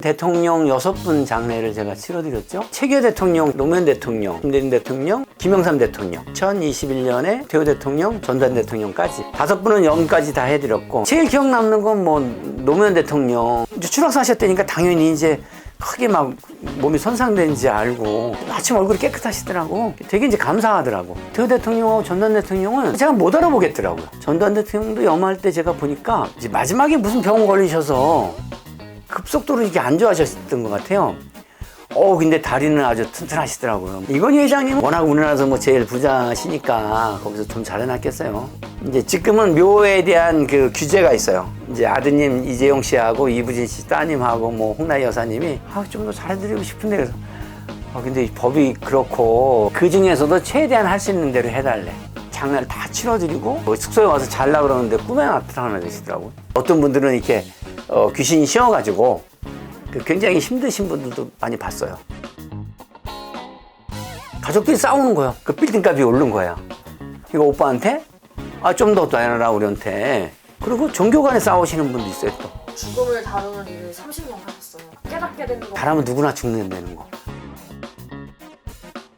대통령 6분 장례를 제가 치러드렸죠. 최규 대통령, 노무현 대통령, 김대중 대통령, 김영삼 대통령, 2021년에 태호 대통령, 전두환 대통령까지 5분은 염까지 다 해드렸고, 제일 기억 남는 건 뭐 노무현 대통령 이제 추락사셨다니까 당연히 이제 크게 막 몸이 손상된지 알고 마침 얼굴이 깨끗하시더라고. 되게 이제 감사하더라고. 태호 대통령하고 전두환 대통령은 제가 못 알아보겠더라고요. 전두환 대통령도 염할 때 제가 보니까 이제 마지막에 무슨 병 걸리셔서 급속도로 이렇게 안 좋아하셨던 것 같아요. 근데 다리는 아주 튼튼하시더라고요. 이건희 회장님은 워낙 우리나라에서 뭐 제일 부자시니까 거기서 좀 잘해놨겠어요. 이제 지금은 묘에 대한 그 규제가 있어요. 이제 아드님 이재용 씨하고 이부진 씨 따님하고 뭐 홍나희 여사님이 좀 더 잘해드리고 싶은데 그래서 근데 이 법이 그렇고 그 중에서도 최대한 할 수 있는 대로 해달래. 장례를 다 치러드리고 숙소에 와서 잘라 그러는데 꿈에 나타나시더라고요. 어떤 분들은 이렇게 귀신이 씌어가지고 굉장히 힘드신 분들도 많이 봤어요. 가족들이 싸우는 거예요. 그 빌딩 값이 오른 거야. 이거 오빠한테 좀 더 내놔라 우리한테. 그리고 종교 간에 싸우시는 분도 있어요 또. 죽음을 다루는 일을 30년 하셨어요. 깨닫게 되는 거. 바람은 누구나 죽는다는 거.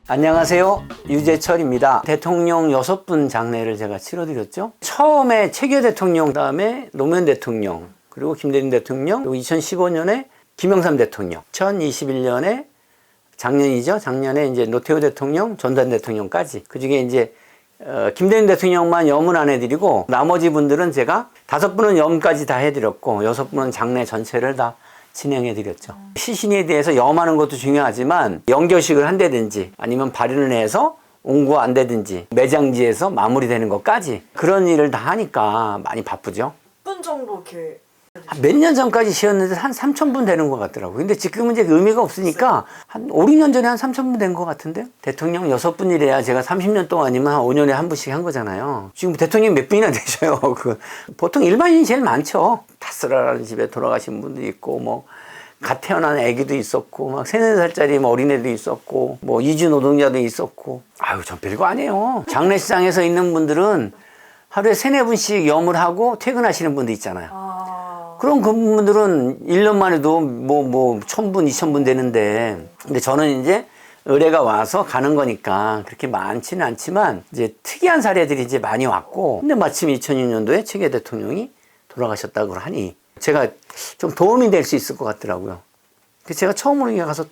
안녕하세요, 유재철입니다. 대통령 6분 장례를 제가 치러드렸죠. 처음에 최규 대통령, 그다음에 노무현 대통령, 그리고 김대중 대통령, 그리고 2015년에 김영삼 대통령, 2021년에 작년이죠. 작년에 이제 노태우 대통령, 전두환 대통령까지. 그 중에 이제 김대중 대통령만 염은 안 해드리고 나머지 분들은 제가 5분은 염까지 다 해드렸고 6분은 장례 전체를 다 진행해드렸죠. 시신에 대해서 염하는 것도 중요하지만 영교식을 한다든지 아니면 발인을 해서 옹구 안 되든지 매장지에서 마무리되는 것까지 그런 일을 다 하니까 많이 바쁘죠. 몇 분 정도 이렇게 몇 년 전까지 쉬었는데 한 3,000분 되는 것 같더라고요. 근데 지금은 이제 의미가 없으니까 한 5, 6년 전에 한 3,000분 된 것 같은데요. 대통령 6분이래야 제가 30년 동안이면 한 5년에 한 분씩 한 거잖아요. 지금 대통령 몇 분이나 되셔요. 보통 일반인이 제일 많죠. 다스라라는 집에 돌아가신 분도 있고, 뭐, 갓 태어난 아기도 있었고, 막 3, 4살짜리 뭐 어린애도 있었고, 뭐 이주 노동자도 있었고. 전 별거 아니에요. 장례식장에서 있는 분들은 하루에 3, 4분씩 염을 하고 퇴근하시는 분도 있잖아요. 그럼 그분들은 1년 만에도 뭐 1,000분, 2,000분 되는데, 근데 저는 이제 의뢰가 와서 가는 거니까 그렇게 많지는 않지만 이제 특이한 사례들이 이제 많이 왔고, 근데 마침 2006년도에 최규 대통령이 돌아가셨다고 하니 제가 좀 도움이 될 수 있을 것 같더라고요. 그래서 제가 처음으로 가서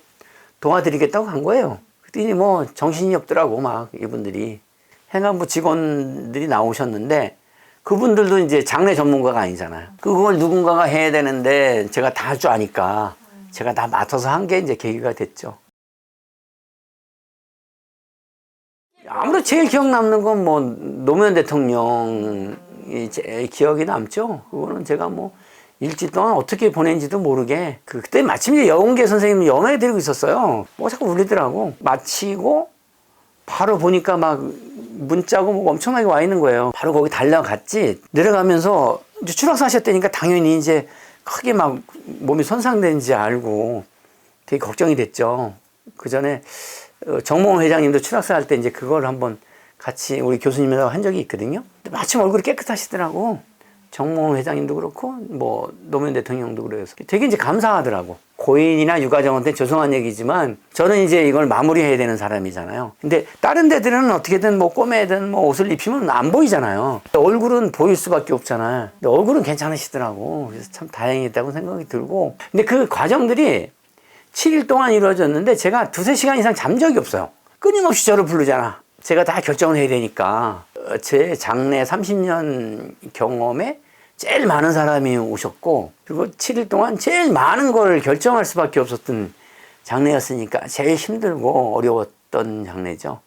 도와드리겠다고 한 거예요. 그랬더니 뭐 정신이 없더라고, 막 이분들이. 행안부 직원들이 나오셨는데 그분들도 이제 장례 전문가가 아니잖아요. 그걸 누군가가 해야 되는데 제가 다 할 줄 아니까 제가 다 맡아서 한 게 이제 계기가 됐죠. 아무래도 제일 기억 남는 건 뭐 노무현 대통령이 제일 기억이 남죠. 그거는 제가 뭐 일주일 동안 어떻게 보낸지도 모르게 그때 마침 이제 여운계 선생님이 염해드리고 있었어요. 뭐 자꾸 울리더라고. 마치고 바로 보니까 막 문자고 뭐 엄청나게 와 있는 거예요. 바로 거기 달려갔지. 내려가면서 이제 추락사셨다니까 당연히 이제 크게 막 몸이 손상된지 알고 되게 걱정이 됐죠. 그 전에 정몽 회장님도 추락사 할 때 이제 그걸 한번 같이 우리 교수님하고 한 적이 있거든요. 근데 마침 얼굴이 깨끗하시더라고. 정몽 회장님도 그렇고 뭐 노무현 대통령도 그래서 되게 이제 감사하더라고. 고인이나 유가족한테 죄송한 얘기지만 저는 이제 이걸 마무리해야 되는 사람이잖아요. 근데 다른 데들은 어떻게든 뭐 꼬매든 뭐 옷을 입히면 안 보이잖아요. 얼굴은 보일 수밖에 없잖아요. 근데 얼굴은 괜찮으시더라고. 그래서 참 다행이다고 생각이 들고. 근데 그 과정들이 7일 동안 이루어졌는데 제가 2-3시간 이상 잠 적이 없어요. 끊임없이 저를 부르잖아. 제가 다 결정을 해야 되니까. 제 장래 30년 경험에 제일 많은 사람이 오셨고, 그리고 7일 동안 제일 많은 걸 결정할 수밖에 없었던 장례였으니까 제일 힘들고 어려웠던 장례죠.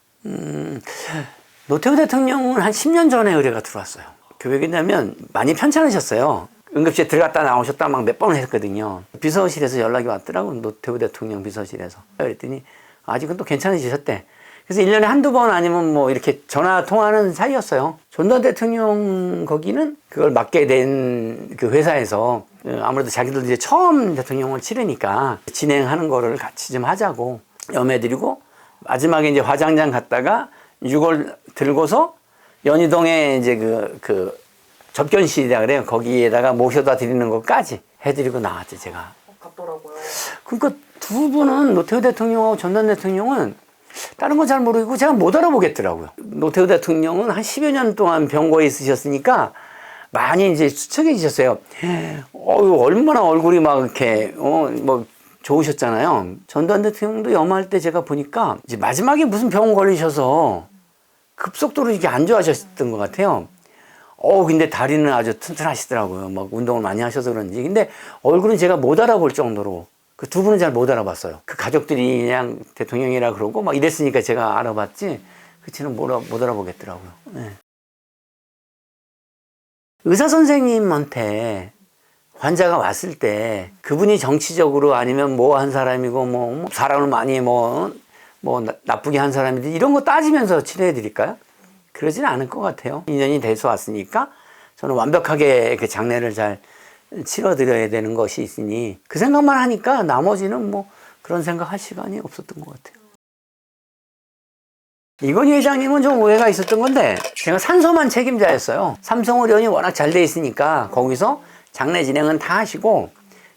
노태우 대통령은 한 10년 전에 의뢰가 들어왔어요. 왜 그러냐면 많이 편찮으셨어요. 응급실에 들어갔다 나오셨다 막 몇 번을 했거든요. 비서실에서 연락이 왔더라고. 노태우 대통령 비서실에서. 그랬더니 아직은 또 괜찮으셨대. 그래서 1년에 한두 번 아니면 뭐 이렇게 전화 통화하는 사이였어요. 전두환 대통령 거기는 그걸 맡게 된 그 회사에서 아무래도 자기들 이제 처음 대통령을 치르니까 진행하는 거를 같이 좀 하자고 염해드리고, 마지막에 이제 화장장 갔다가 6월 들고서 연희동에 이제 그 접견실이라 그래요. 거기에다가 모셔다 드리는 것까지 해드리고 나왔죠, 제가. 같더라고요. 그러니까 두 분은 노태우 대통령하고 전두환 대통령은 다른 건 잘 모르겠고 제가 못 알아보겠더라고요. 노태우 대통령은 한 10여 년 동안 병고에 있으셨으니까 많이 이제 수척해지셨어요. 얼마나 얼굴이 막 이렇게, 뭐 좋으셨잖아요. 전두환 대통령도 염화할 때 제가 보니까 이제 마지막에 무슨 병 걸리셔서 급속도로 이렇게 안 좋아하셨던 것 같아요. 근데 다리는 아주 튼튼하시더라고요. 막 운동을 많이 하셔서 그런지. 근데 얼굴은 제가 못 알아볼 정도로 그 두 분은 잘 못 알아봤어요. 그 가족들이 그냥 대통령이라 그러고 막 이랬으니까 제가 알아봤지. 그치는 못 알아보겠더라고요. 네. 의사 선생님한테 환자가 왔을 때 그분이 정치적으로 아니면 뭐 한 사람이고 뭐 사람을 많이 뭐 나쁘게 한 사람인데 이런 거 따지면서 치료해 드릴까요? 그러지는 않을 것 같아요. 2년이 돼서 왔으니까 저는 완벽하게 그 장례를 잘 치러 드려야 되는 것이 있으니 그 생각만 하니까 나머지는 뭐 그런 생각 할 시간이 없었던 것 같아요. 이건희 회장님은 좀 오해가 있었던 건데 제가 산소만 책임자였어요. 삼성의료원이 워낙 잘 돼 있으니까 거기서 장례 진행은 다 하시고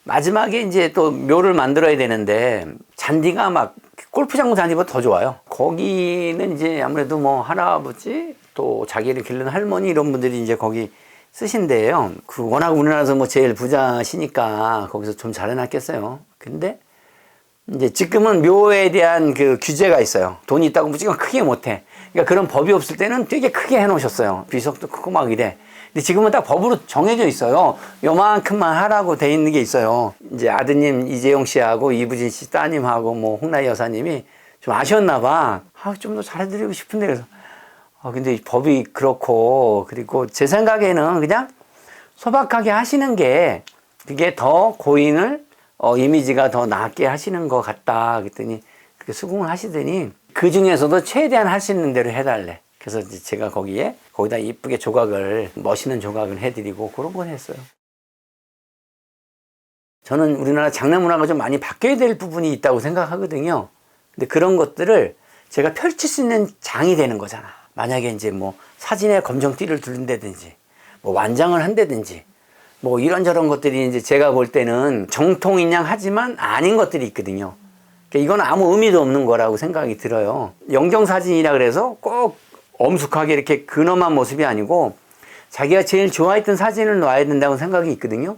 마지막에 이제 또 묘를 만들어야 되는데 잔디가 막 골프장 잔디보다 더 좋아요. 거기는 이제 아무래도 뭐 할아버지 또 자기를 기르는 할머니 이런 분들이 이제 거기 쓰신대요. 그 워낙 우리나라에서 뭐 제일 부자시니까 거기서 좀 잘 해놨겠어요. 근데 이제 지금은 묘에 대한 그 규제가 있어요. 돈이 있다고 무조건 크게 못해. 그러니까 그런 법이 없을 때는 되게 크게 해놓으셨어요. 비석도 크고 막 이래. 근데 지금은 딱 법으로 정해져 있어요. 요만큼만 하라고 돼 있는 게 있어요. 이제 아드님 이재용 씨하고 이부진 씨 따님하고 뭐 홍라희 여사님이 좀 아쉬웠나 봐. 좀 더 잘해드리고 싶은데 그래서 근데 법이 그렇고 그리고 제 생각에는 그냥 소박하게 하시는 게 그게 더 고인을 이미지가 더 낫게 하시는 것 같다. 그랬더니 그렇게 수긍을 하시더니 그 중에서도 최대한 할 수 있는 대로 해달래. 그래서 이제 제가 거기다 이쁘게 조각을, 멋있는 조각을 해드리고 그런 걸 했어요. 저는 우리나라 장례 문화가 좀 많이 바뀌어야 될 부분이 있다고 생각하거든요. 근데 그런 것들을 제가 펼칠 수 있는 장이 되는 거잖아. 만약에 이제 뭐 사진에 검정띠를 두른다든지, 뭐 완장을 한다든지, 뭐 이런저런 것들이 이제 제가 볼 때는 정통인양 하지만 아닌 것들이 있거든요. 그러니까 이건 아무 의미도 없는 거라고 생각이 들어요. 영정사진이라 그래서 꼭 엄숙하게 이렇게 근엄한 모습이 아니고 자기가 제일 좋아했던 사진을 놔야 된다고 생각이 있거든요.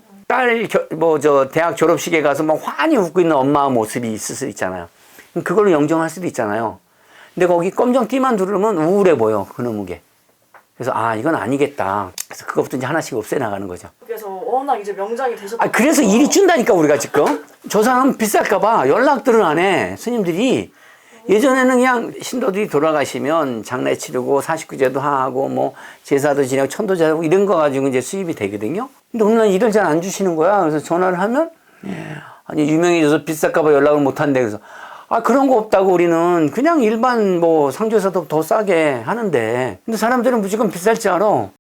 대학 졸업식에 가서 막 환히 웃고 있는 엄마 모습이 있을 수 있잖아요. 그걸로 영정할 수도 있잖아요. 근데 거기 검정띠만 두르면 우울해 보여, 그놈의 게. 그래서 이건 아니겠다. 그래서 그것부터 이제 하나씩 없애 나가는 거죠. 그래서 워낙 이제 명장이 되셨던 그래서 일이 준다니까 우리가 지금. 저 사람 비쌀까봐 연락들을 안 해. 스님들이. 예전에는 그냥 신도들이 돌아가시면 장례 치르고 사식구제도 하고 뭐 제사도 지내고 천도제 하고 이런 거 가지고 이제 수입이 되거든요. 근데 오늘 날 일을 잘 안 주시는 거야. 그래서 전화를 하면 유명해져서 비쌀까봐 연락을 못 한대. 그래서 그런 거 없다고 우리는 그냥 일반 뭐 상조에서도 더 싸게 하는데 근데 사람들은 무조건 비쌀 줄 알아.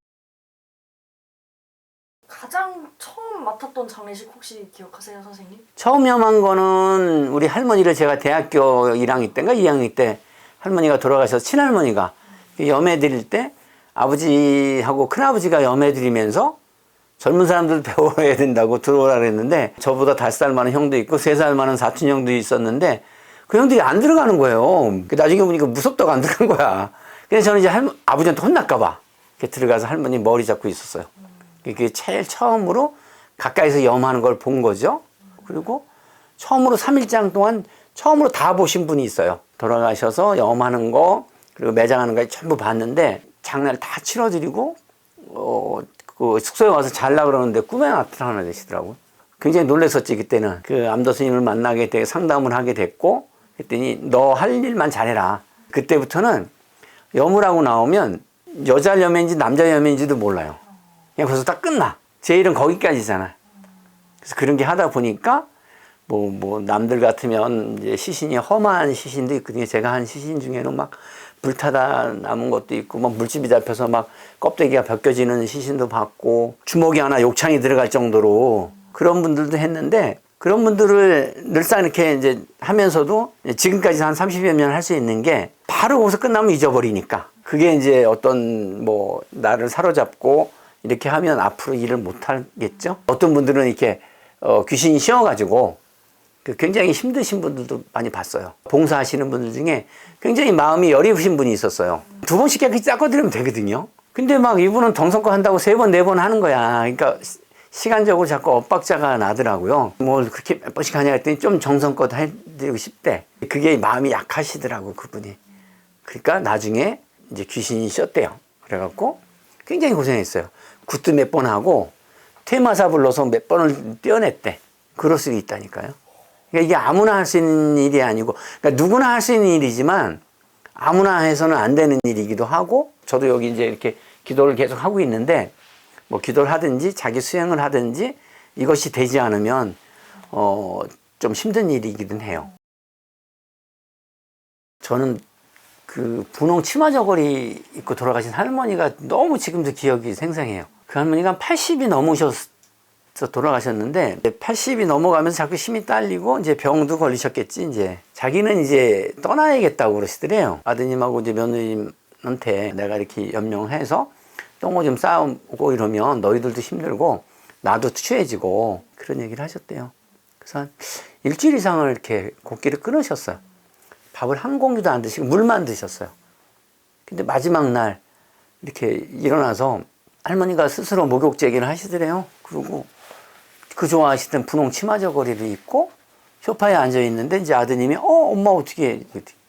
가장 처음 맡았던 장례식 혹시 기억하세요, 선생님? 처음 염한 거는 우리 할머니를 제가 대학교 1학년 때인가 2학년 때 할머니가 돌아가셔서 친할머니가 염해 드릴 때 아버지하고 큰아버지가 염해 드리면서 젊은 사람들 배워야 된다고 들어오라 그랬는데 저보다 5살 많은 형도 있고 3살 많은 사촌 형도 있었는데 그 형들이 안 들어가는 거예요. 나중에 보니까 무섭다고 안 들어간 거야. 그래서 저는 이제 아버지한테 혼날까봐 들어가서 할머니 머리 잡고 있었어요. 그게 제일 처음으로 가까이서 염하는 걸 본 거죠. 그리고 처음으로 3일장 동안 처음으로 다 보신 분이 있어요. 돌아가셔서 염하는 거 그리고 매장하는 거 전부 봤는데 장례를 다 치러드리고 그 숙소에 와서 잘라 그러는데 꿈에 나타나 계시더라고요. 굉장히 놀랐었지 그때는. 그 암도 스님을 만나게 되고 상담을 하게 됐고 그랬더니 너 할 일만 잘해라. 그때부터는 염으라고 나오면 여자 염인지 남자 염인지도 몰라요. 그냥 거기서 딱 끝나. 제 일은 거기까지잖아. 그래서 그런 게 하다 보니까 뭐 남들 같으면 이제 시신이 험한 시신도 있거든요. 제가 한 시신 중에는 막 불타다 남은 것도 있고 막 물집이 잡혀서 막 껍데기가 벗겨지는 시신도 봤고 주먹이 하나 욕창이 들어갈 정도로 그런 분들도 했는데 그런 분들을 늘상 이렇게 이제 하면서도 지금까지 한 30여 년 할 수 있는 게 바로 거기서 끝나면 잊어버리니까 그게 이제 어떤 뭐 나를 사로잡고 이렇게 하면 앞으로 일을 못 하겠죠. 어떤 분들은 이렇게 귀신이 씌워가지고 굉장히 힘드신 분들도 많이 봤어요. 봉사하시는 분들 중에 굉장히 마음이 여리신 분이 있었어요. 2번씩 깨끗이 닦아드리면 되거든요. 근데 막 이분은 정성껏 한다고 3번, 4번 하는 거야. 그러니까 시간적으로 자꾸 엇박자가 나더라고요. 뭘 그렇게 몇 번씩 하냐 했더니 좀 정성껏 해드리고 싶대. 그게 마음이 약하시더라고, 그분이. 그러니까 나중에 이제 귀신이 셨대요. 그래갖고 굉장히 고생했어요. 굿도 몇 번 하고 퇴마사 불러서 몇 번을 떼어냈대. 그럴 수 있다니까요. 그러니까 이게 아무나 할 수 있는 일이 아니고, 그러니까 누구나 할 수 있는 일이지만 아무나 해서는 안 되는 일이기도 하고, 저도 여기 이제 이렇게 기도를 계속 하고 있는데, 뭐 기도를 하든지 자기 수행을 하든지 이것이 되지 않으면 좀 힘든 일이기는 해요. 저는 그 분홍 치마 저고리 입고 돌아가신 할머니가 너무 지금도 기억이 생생해요. 그 할머니가 80이 넘으셔서 돌아가셨는데 80이 넘어가면서 자꾸 힘이 딸리고 이제 병도 걸리셨겠지. 이제 자기는 이제 떠나야겠다고 그러시더래요. 아드님하고 이제 며느님한테 내가 이렇게 연명해서 똥을 좀 싸우고 이러면 너희들도 힘들고 나도 취해지고 그런 얘기를 하셨대요. 그래서 한 일주일 이상을 이렇게 곡기를 끊으셨어요. 밥을 한 공기도 안 드시고 물만 드셨어요. 근데 마지막 날 이렇게 일어나서 할머니가 스스로 목욕제기를 하시더래요. 그리고 그 좋아하시던 분홍 치마 저고리를 입고 소파에 앉아 있는데 이제 아드님이 엄마 어떻게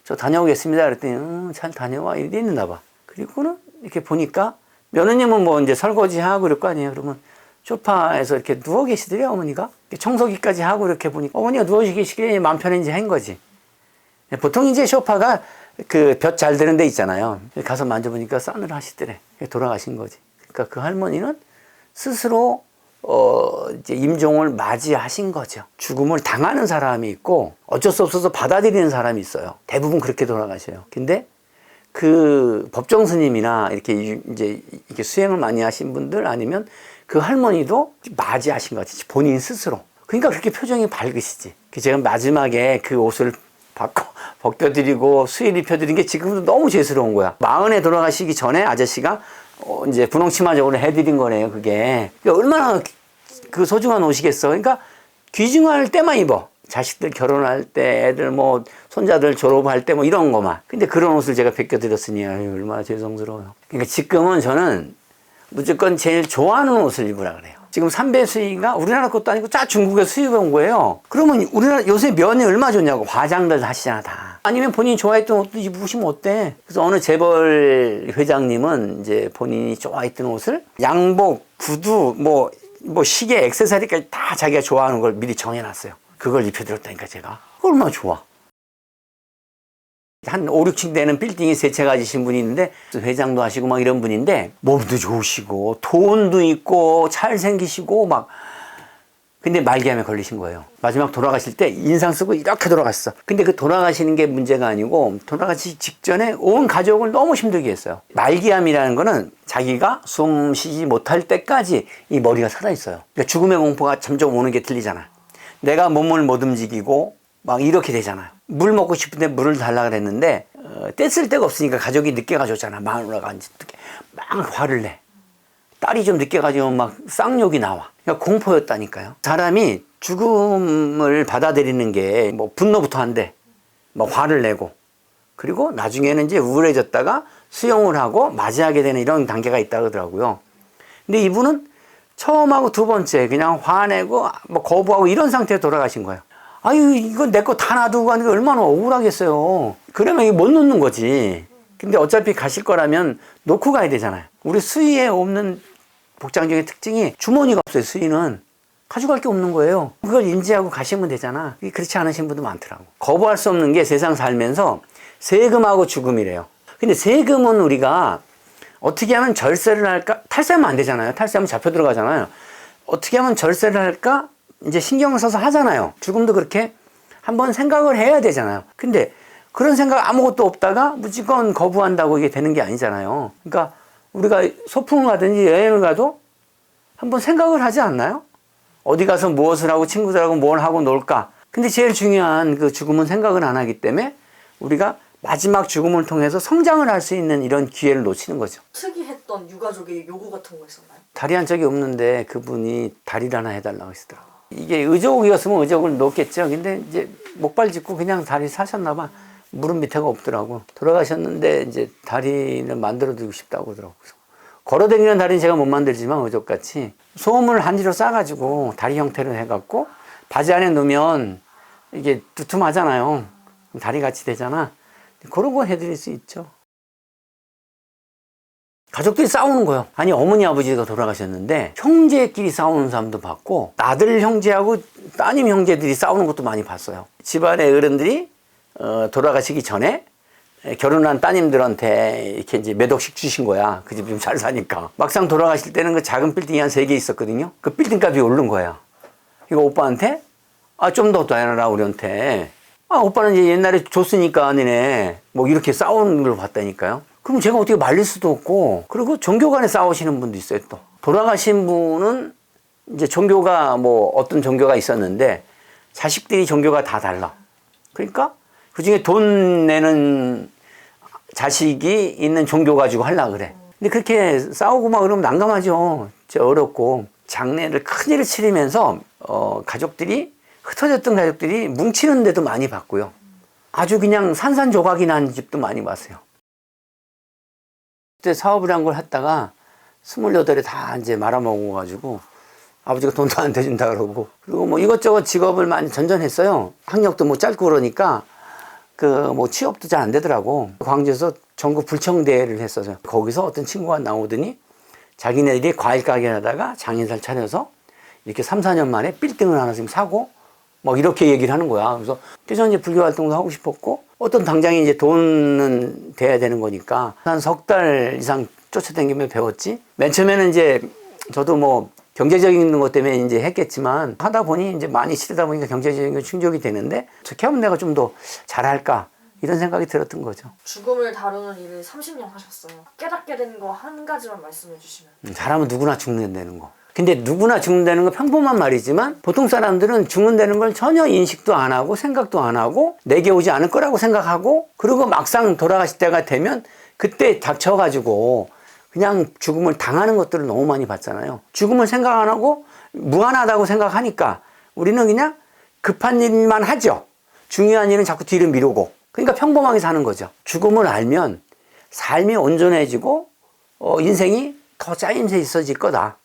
저 다녀오겠습니다. 그랬더니 잘 다녀와 이랬나 봐. 그리고는 이렇게 보니까 며느님은 뭐 이제 설거지하고 그럴 거 아니에요. 그러면 소파에서 이렇게 누워 계시더래요. 어머니가 청소기까지 하고 이렇게 보니까 어머니가 누워 계시기에 마음 편한지 한 거지. 보통 이제 소파가 그 볕 잘 드는 데 있잖아요. 가서 만져보니까 싸늘하시더래. 돌아가신 거지. 그러니까 그 할머니는 스스로 이제 임종을 맞이하신 거죠. 죽음을 당하는 사람이 있고 어쩔 수 없어서 받아들이는 사람이 있어요. 대부분 그렇게 돌아가셔요. 근데 그 법정 스님이나 이렇게 이제 이렇게 수행을 많이 하신 분들 아니면 그 할머니도 맞이하신 것 같이 본인 스스로. 그러니까 그렇게 표정이 밝으시지. 제가 마지막에 그 옷을 벗겨드리고 수일 입혀드린 게 지금도 너무 죄스러운 거야. 40에 돌아가시기 전에 아저씨가 이제 분홍 치마적으로 해드린 거네요, 그게. 그러니까 얼마나 그 소중한 옷이겠어. 그러니까 귀중할 때만 입어. 자식들 결혼할 때, 애들 뭐, 손자들 졸업할 때 뭐 이런 거만. 근데 그런 옷을 제가 벗겨드렸으니, 아유, 얼마나 죄송스러워요. 그러니까 지금은 저는 무조건 제일 좋아하는 옷을 입으라 그래요. 지금 삼배 수의가 우리나라 것도 아니고 짜 중국에서 수입해 온 거예요. 그러면 우리나라 요새 면이 얼마 좋냐고. 화장들 하시잖아, 다. 아니면 본인이 좋아했던 옷도 입으시면 어때? 그래서 어느 재벌 회장님은 이제 본인이 좋아했던 옷을 양복, 구두, 뭐 시계, 액세서리까지 다 자기가 좋아하는 걸 미리 정해놨어요. 그걸 입혀드렸다니까, 제가. 얼마나 좋아. 한 5, 6층 되는 빌딩이 3채 가지신 분이 있는데 회장도 하시고 막 이런 분인데 몸도 좋으시고 돈도 있고 잘생기시고 막 근데 말기암에 걸리신 거예요. 마지막 돌아가실 때 인상 쓰고 이렇게 돌아갔어. 근데 그 돌아가시는 게 문제가 아니고 돌아가시기 직전에 온 가족을 너무 힘들게 했어요. 말기암이라는 거는 자기가 숨 쉬지 못할 때까지 이 머리가 살아있어요. 그러니까 죽음의 공포가 점점 오는 게 들리잖아. 내가 몸을 못 움직이고 막 이렇게 되잖아요. 물 먹고 싶은데 물을 달라 그랬는데 뗐을 데가 없으니까 가족이 늦게 가져오잖아. 마누라가 늦게 막 화를 내. 딸이 좀 늦게 가져오면 막 쌍욕이 나와. 그러니까 공포였다니까요. 사람이 죽음을 받아들이는 게 뭐 분노부터 한대. 뭐 화를 내고. 그리고 나중에는 이제 우울해졌다가 수용을 하고 맞이하게 되는 이런 단계가 있다고 하더라고요. 근데 이분은 처음하고 2번째 그냥 화내고 뭐 거부하고 이런 상태에 돌아가신 거예요. 아유, 이거 내 거 다 놔두고 가는 게 얼마나 억울하겠어요. 그러면 이게 못 놓는 거지. 근데 어차피 가실 거라면 놓고 가야 되잖아요. 우리 수의에 없는 복장적인 특징이 주머니가 없어요, 수의는. 가져갈 게 없는 거예요. 그걸 인지하고 가시면 되잖아. 그렇지 않으신 분도 많더라고. 거부할 수 없는 게 세상 살면서 세금하고 죽음이래요. 근데 세금은 우리가 어떻게 하면 절세를 할까? 탈세하면 안 되잖아요. 탈세하면 잡혀 들어가잖아요. 어떻게 하면 절세를 할까? 이제 신경 써서 하잖아요. 죽음도 그렇게 한번 생각을 해야 되잖아요. 근데 그런 생각 아무것도 없다가 무조건 거부한다고 이게 되는 게 아니잖아요. 그러니까 우리가 소풍을 가든지 여행을 가도 한번 생각을 하지 않나요? 어디 가서 무엇을 하고 친구들하고 뭘 하고 놀까? 근데 제일 중요한 그 죽음은 생각을 안 하기 때문에 우리가 마지막 죽음을 통해서 성장을 할 수 있는 이런 기회를 놓치는 거죠. 특이했던 유가족의 요구 같은 거 있었나요? 다리 한 적이 없는데 그분이 다리를 하나 해달라고 하시더라고요. 이게 의족이었으면 의족을 놓겠죠. 근데 이제 목발 짚고 그냥 다리 사셨나 봐. 무릎 밑에가 없더라고. 돌아가셨는데 이제 다리를 만들어 드리고 싶다고 그러더라고. 걸어다니는 다리는 제가 못 만들지만 의족같이 소음을 한지로 싸가지고 다리 형태로 해갖고 바지 안에 넣으면 이게 두툼하잖아요. 다리같이 되잖아. 그런 거 해드릴 수 있죠. 가족들이 싸우는 거예요. 아니 어머니 아버지가 돌아가셨는데 형제끼리 싸우는 사람도 봤고 아들 형제하고 따님 형제들이 싸우는 것도 많이 봤어요. 집안의 어른들이 돌아가시기 전에 결혼한 따님들한테 이렇게 이제 몇 억씩 주신 거야. 그 집 좀 잘 사니까. 막상 돌아가실 때는 그 작은 빌딩이 한 3개 있었거든요. 그 빌딩 값이 오른 거야. 이거 오빠한테 좀 더 내놔라 우리한테. 오빠는 이제 옛날에 줬으니까 니네 뭐 이렇게 싸우는 걸 봤다니까요. 그럼 제가 어떻게 말릴 수도 없고. 그리고 종교 간에 싸우시는 분도 있어요 또. 돌아가신 분은 이제 종교가 뭐 어떤 종교가 있었는데 자식들이 종교가 다 달라. 그러니까 그중에 돈 내는 자식이 있는 종교 가지고 하려고 그래. 근데 그렇게 싸우고 막 그러면 난감하죠. 어렵고. 장례를 큰일을 치르면서 가족들이 흩어졌던 가족들이 뭉치는 데도 많이 봤고요. 아주 그냥 산산조각이 난 집도 많이 봤어요. 그때 사업을 한 걸 했다가 28에 다 이제 말아먹어가지고 아버지가 돈도 안 대준다 그러고 그리고 뭐 이것저것 직업을 많이 전전했어요. 학력도 뭐 짧고 그러니까 그 뭐 취업도 잘 안 되더라고. 광주에서 전국 불청대회를 했어요. 거기서 어떤 친구가 나오더니 자기네들이 과일 가게 하다가 장인사를 차려서 이렇게 3, 4년 만에 빌딩을 하나 지금 사고 뭐 이렇게 얘기를 하는 거야. 그래서 저는 이제 불교 활동도 하고 싶었고 어떤 당장에 이제 돈은 돼야 되는 거니까 한 3달 이상 쫓아다니며 배웠지. 맨 처음에는 이제 저도 뭐 경제적인 것 때문에 이제 했겠지만 하다 보니 이제 많이 치르다 보니까 경제적인 건 충족이 되는데 저렇게 하면 내가 좀 더 잘할까 이런 생각이 들었던 거죠. 죽음을 다루는 일을 30년 하셨어요. 깨닫게 된 거 한 가지만 말씀해 주시면. 잘하면 누구나 죽는다는 거. 근데 누구나 죽는다는 건 평범한 말이지만 보통 사람들은 죽는다는 걸 전혀 인식도 안 하고 생각도 안 하고 내게 오지 않을 거라고 생각하고 그리고 막상 돌아가실 때가 되면 그때 닥쳐가지고 그냥 죽음을 당하는 것들을 너무 많이 봤잖아요. 죽음을 생각 안 하고 무한하다고 생각하니까 우리는 그냥 급한 일만 하죠. 중요한 일은 자꾸 뒤로 미루고. 그러니까 평범하게 사는 거죠. 죽음을 알면 삶이 온전해지고 인생이 더 짜임새 있어질 거다.